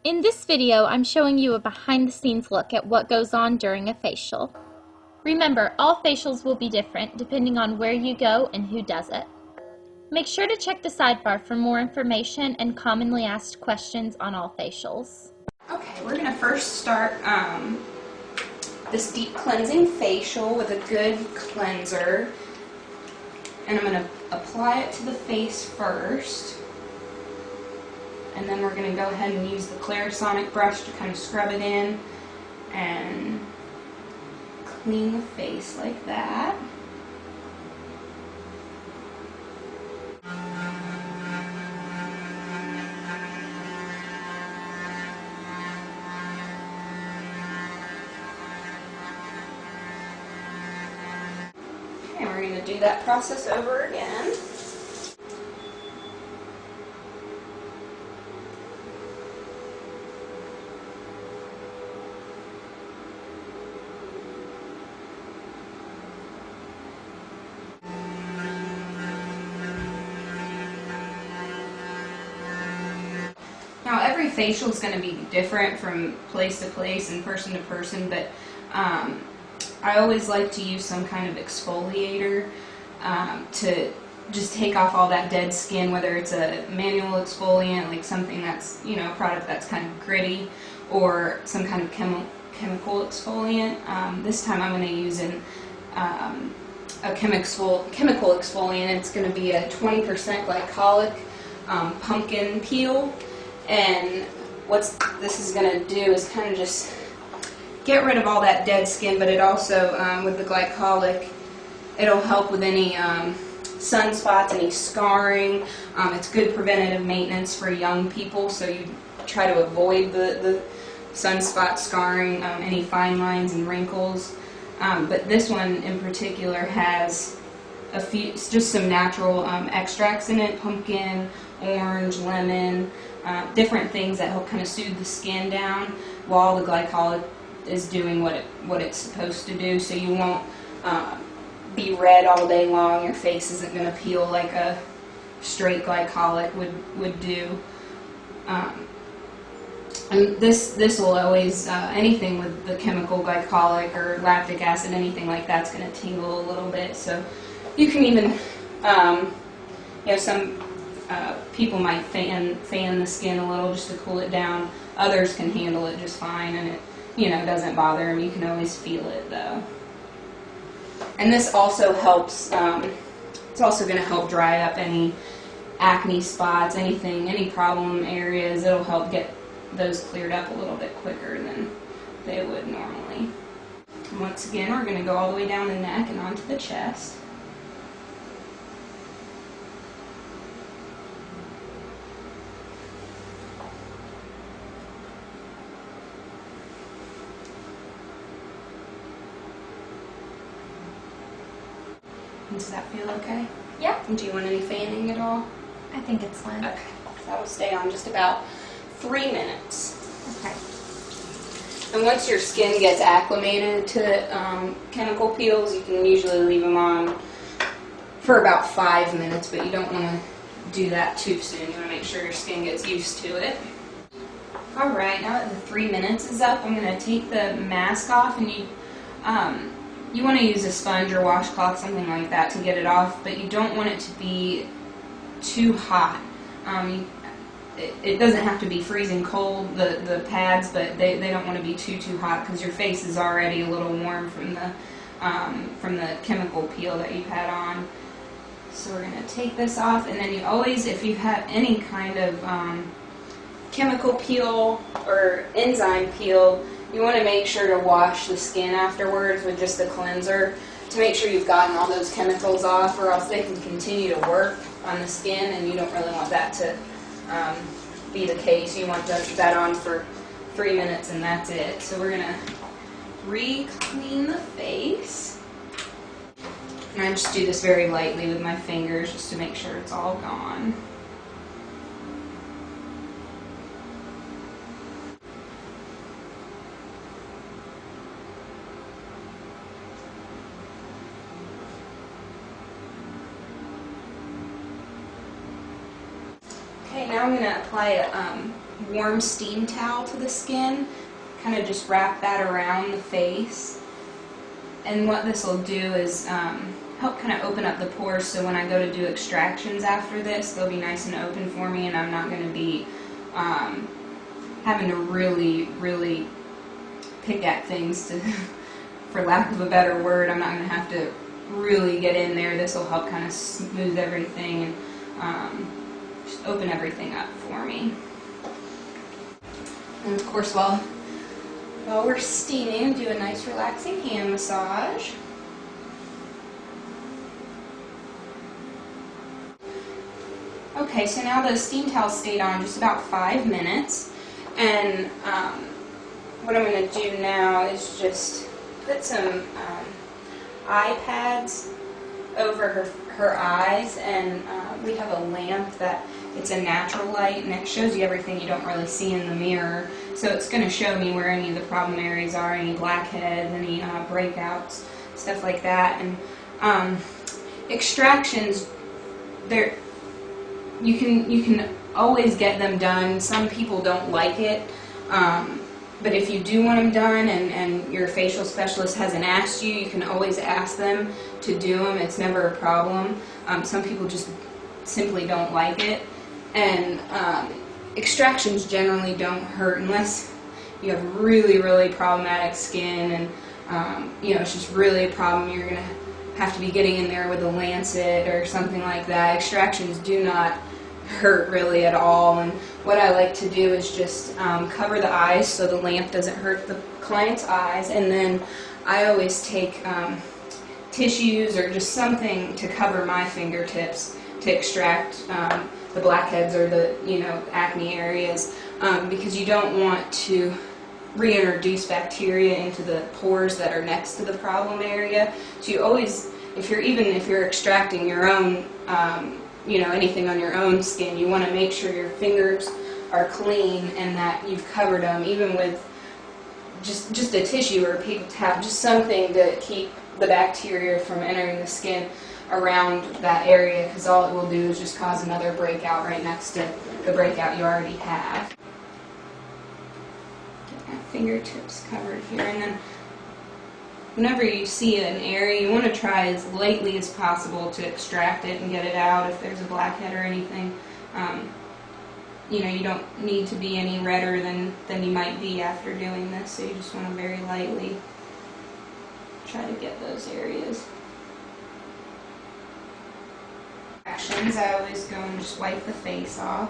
In this video, I'm showing you a behind-the-scenes look at what goes on during a facial. Remember, all facials will be different depending on where you go and who does it. Make sure to check the sidebar for more information and commonly asked questions on all facials. Okay, we're going to first start this deep cleansing facial with a good cleanser. And I'm going to apply it to the face first. And then we're going to go ahead and use the Clarisonic brush to kind of scrub it in and clean the face like that. And we're going to do that process over again. Now every facial is going to be different from place to place and person to person, but I always like to use some kind of exfoliator to just take off all that dead skin, whether it's a manual exfoliant, like something that's, you know, a product that's kind of gritty, or some kind of chemical exfoliant. This time I'm going to use a chemical exfoliant. It's going to be a 20% glycolic pumpkin peel. And what this is going to do is kind of just get rid of all that dead skin, but it also, with the glycolic, it'll help with any sunspots, any scarring. It's good preventative maintenance for young people, so you try to avoid the sunspot scarring, any fine lines and wrinkles. But this one in particular has just some natural extracts in it: pumpkin, orange, lemon, different things that help kind of soothe the skin down while the glycolic is doing what it's supposed to do, so you won't be red all day long. Your face isn't going to peel like a straight glycolic would do. And this will always, anything with the chemical glycolic or lactic acid, anything like that's going to tingle a little bit. So you can even, you know, some people might fan the skin a little just to cool it down. Others can handle it just fine, and it, you know, doesn't bother them. You can always feel it though. And this also helps. It's also going to help dry up any acne spots, any problem areas. It'll help get those cleared up a little bit quicker than they would normally. And once again, we're going to go all the way down the neck and onto the chest. Does that feel okay? Yeah. And do you want any fanning at all? I think it's fine. Okay. So that will stay on just about 3 minutes. Okay. And once your skin gets acclimated to chemical peels, you can usually leave them on for about 5 minutes, but you don't want to do that too soon. You want to make sure your skin gets used to it. Alright, now that the 3 minutes is up, I'm going to take the mask off, and you want to use a sponge or washcloth, something like that, to get it off, but you don't want it to be too hot. It doesn't have to be freezing cold, the pads, but they don't want to be too hot, because your face is already a little warm from the chemical peel that you've had on. So we're going to take this off, and then you always, if you have any kind of chemical peel or enzyme peel, you want to make sure to wash the skin afterwards with just the cleanser to make sure you've gotten all those chemicals off, or else they can continue to work on the skin, and you don't really want that to be the case. You want that on for 3 minutes, and that's it. So we're going to re-clean the face. And I just do this very lightly with my fingers just to make sure it's all gone. Okay, now I'm going to apply a warm steam towel to the skin, kind of just wrap that around the face. And what this will do is help kind of open up the pores, so when I go to do extractions after this, they'll be nice and open for me, and I'm not going to be having to really pick at things, to, for lack of a better word. I'm not going to have to really get in there. This will help kind of smooth everything and just open everything up for me. And of course, while we're steaming, do a nice relaxing hand massage. Okay, so now the steam towel stayed on just about 5 minutes, and what I'm going to do now is just put some eye pads over her eyes, and we have a lamp that it's a natural light, and it shows you everything you don't really see in the mirror. So it's going to show me where any of the problem areas are, any blackheads, any breakouts, stuff like that. And extractions, you can always get them done. Some people don't like it, but if you do want them done and your facial specialist hasn't asked you, you can always ask them to do them. It's never a problem. Some people just simply don't like it. And extractions generally don't hurt unless you have really problematic skin, and it's just really a problem. You're going to have to be getting in there with a lancet or something like that. Extractions do not hurt really at all, and what I like to do is just cover the eyes so the lamp doesn't hurt the client's eyes, and then I always take tissues or just something to cover my fingertips to extract the blackheads or the acne areas, because you don't want to reintroduce bacteria into the pores that are next to the problem area. So you always, if you're extracting your own anything on your own skin, you want to make sure your fingers are clean and that you've covered them, even with just a tissue or a paper towel, just something to keep the bacteria from entering the skin around that area, because all it will do is just cause another breakout right next to the breakout you already have. Get my fingertips covered here, and then whenever you see an area, you want to try as lightly as possible to extract it and get it out if there's a blackhead or anything. You don't need to be any redder than you might be after doing this, so you just want to very lightly try to get those areas. Actions, I always go and just wipe the face off.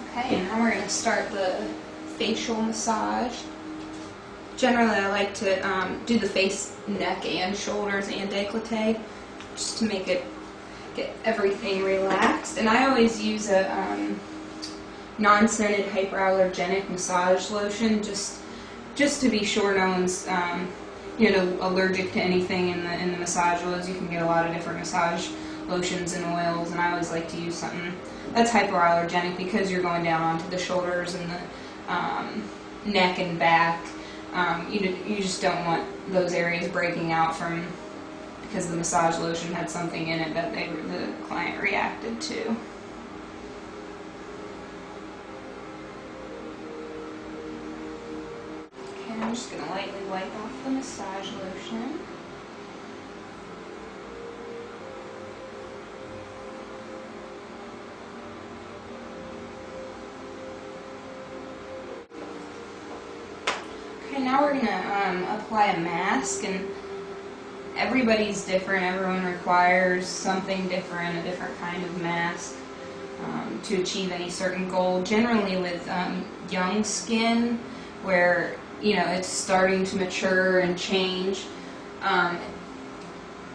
Okay, and now we're going to start the facial massage. Generally, I like to do the face, neck, and shoulders and décolleté, just to get everything relaxed. And I always use a non-scented hyperallergenic massage lotion, just to be sure no one's allergic to anything in the massage oils. You can get a lot of different massage lotions and oils, and I always like to use something that's hypoallergenic, because you're going down onto the shoulders and the neck and back. You just don't want those areas breaking out because the massage lotion had something in it that the client reacted to. Okay, I'm just going to lightly wipe off the massage lotion. Okay, now we're going to apply a mask, and everybody's different. Everyone requires something different, a different kind of mask to achieve any certain goal. Generally with young skin, where it's starting to mature and change,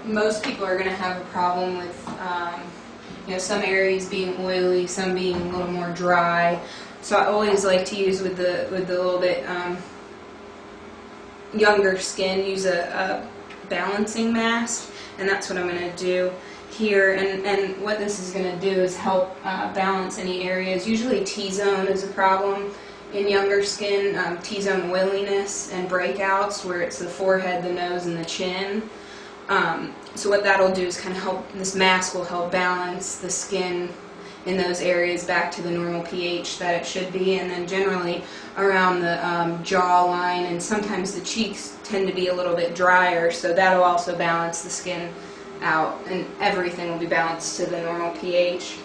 most people are going to have a problem with some areas being oily, some being a little more dry. So I always like to use with the little bit younger skin, use a balancing mask, and that's what I'm going to do here. And what this is going to do is help balance any areas. Usually T-zone is a problem in younger skin, T-zone oiliness and breakouts, where it's the forehead, the nose, and the chin. So what that'll do is kind of help, this mask will help balance the skin in those areas back to the normal pH that it should be, and then generally around the jawline, and sometimes the cheeks tend to be a little bit drier, so that'll also balance the skin out, and everything will be balanced to the normal pH.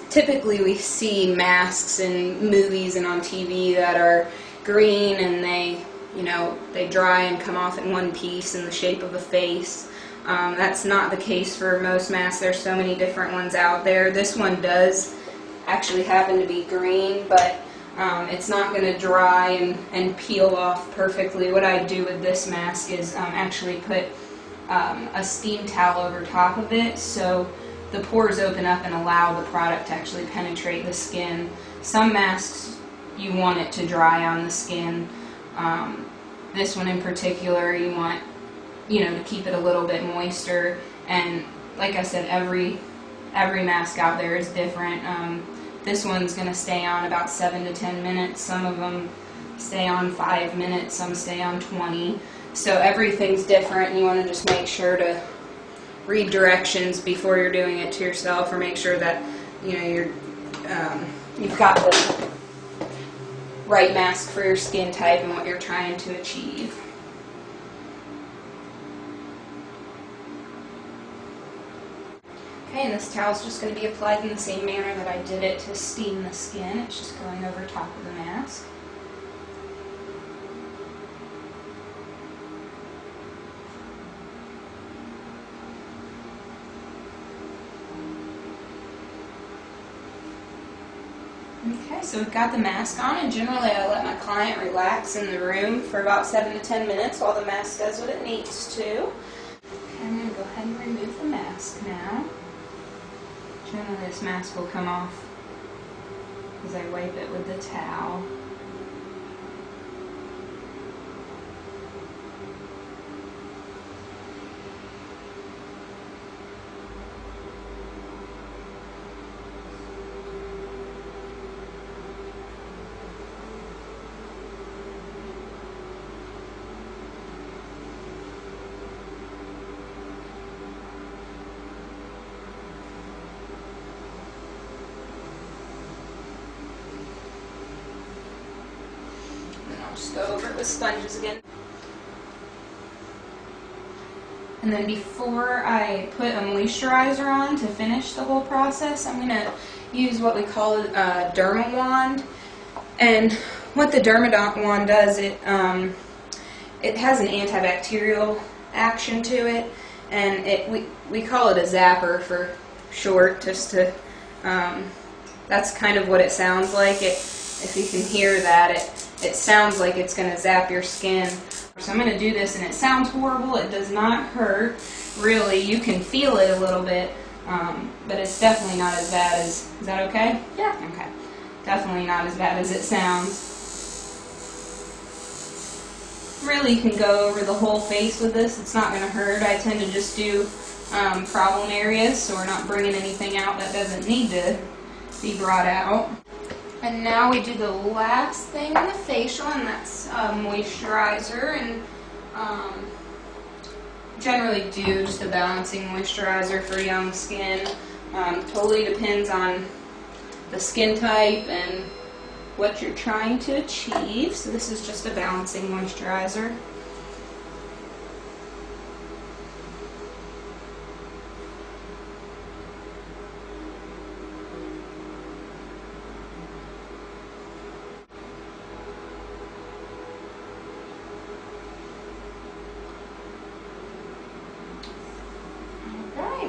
Typically we see masks in movies and on TV that are green, and they dry and come off in one piece in the shape of a face. That's not the case for most masks. There's so many different ones out there. This one does actually happen to be green, but it's not going to dry and peel off perfectly. What I do with this mask is actually put a steam towel over top of it, so the pores open up and allow the product to actually penetrate the skin. Some masks, you want it to dry on the skin. This one in particular, you want to keep it a little bit moister, and like I said, every mask out there is different. This one's going to stay on about 7 to 10 minutes. Some of them stay on 5 minutes, some stay on 20. So everything's different, and you want to just make sure to read directions before you're doing it to yourself, or make sure that you've got the right mask for your skin type and what you're trying to achieve. Okay, and this towel is just going to be applied in the same manner that I did it to steam the skin. It's just going over top of the mask. Okay, so we've got the mask on, and generally I let my client relax in the room for about 7 to 10 minutes while the mask does what it needs to. Okay, I'm going to go ahead and remove the mask now. Generally this mask will come off as I wipe it with the towel. Just go over it with sponges again. And then before I put a moisturizer on to finish the whole process, I'm going to use what we call a derma wand. And what the derma wand does, it has an antibacterial action to it, and we call it a zapper for short, just to that's kind of what it sounds like. If you can hear that, it sounds like it's going to zap your skin. So I'm going to do this, and it sounds horrible. It does not hurt, really. You can feel it a little bit, but it's definitely not as bad as... Is that okay? Yeah. Okay. Definitely not as bad as it sounds. Really, you can go over the whole face with this. It's not going to hurt. I tend to just do problem areas, so we're not bringing anything out that doesn't need to be brought out. And now we do the last thing in the facial, and that's moisturizer. And generally do just a balancing moisturizer for young skin. Totally depends on the skin type and what you're trying to achieve. So this is just a balancing moisturizer.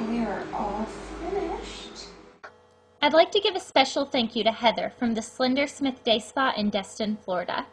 We are all finished. I'd like to give a special thank you to Heather from the Slender Smith Day Spa in Destin, Florida.